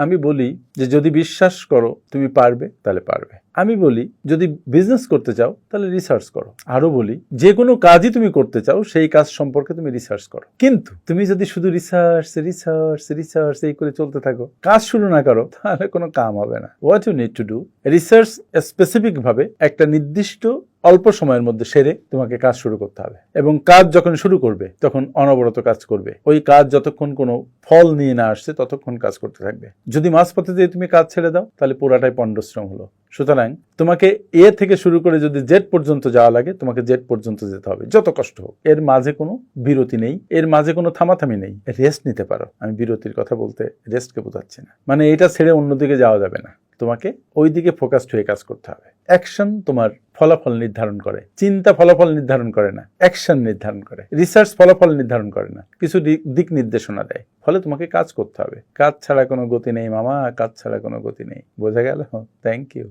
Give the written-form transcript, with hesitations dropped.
আমি বলি যে যদি বিশ্বাস করো তুমি পারবে তাহলে পারবে। আমি বলি যদি বিজনেস করতে চাও তাহলে রিসার্চ করো। আরো বলি যে কোনো কাজই তুমি করতে চাও সেই কাজ সম্পর্কে তুমি রিসার্চ করো। কিন্তু তুমি যদি শুধু রিসার্চ রিসার্চ রিসার্চ এই করে চলতে থাকো, কাজ শুরু না করো, তাহলে কোনো কাম হবে না। What you need to do, research specific ভাবে একটা নির্দিষ্ট অল্প সময়ের মধ্যে সেরে তোমাকে কাজ শুরু করতে হবে, এবং কাজ যখন শুরু করবে তখন অনবরত কাজ করবে। ওই কাজ যতক্ষণ কোনো ফল নিয়ে না আসছে ততক্ষণ কাজ করতে থাকবে। যদি মাঝপথে দিয়ে তুমি কাজ ছেড়ে দাও তাহলে পুরাটাই পণ্ডশ্রম হলো। সুতরাং তোমাকে এ থেকে শুরু করে যদি জেড পর্যন্ত যাওয়া লাগে তোমাকে জেড পর্যন্ত যেতে হবে, যত কষ্ট হোক। এর মাঝে কোনো বিরতি নেই, এর মাঝে কোনো থামাথামি নেই। রেস্ট নিতে পারো, আমি বিরতির কথা বলতে রেস্টকে বোঝাচ্ছি না। মানে এটা ছেড়ে অন্যদিকে যাওয়া যাবে না, তোমাকে ওই দিকে ফোকাসড হয়ে কাজ করতে হবে। অ্যাকশন তোমার ফলাফল নির্ধারণ করে, চিন্তা ফলাফল নির্ধারণ করে না, অ্যাকশন নির্ধারণ করে। রিসার্চ ফলাফল নির্ধারণ করে না, কিছু দিক নির্দেশনা দেয়। ফলে তোমাকে কাজ করতে হবে। কাজ ছাড়া কোনো গতি নেই মামা, কাজ ছাড়া কোনো গতি নেই। বোঝা গেল? Thank you.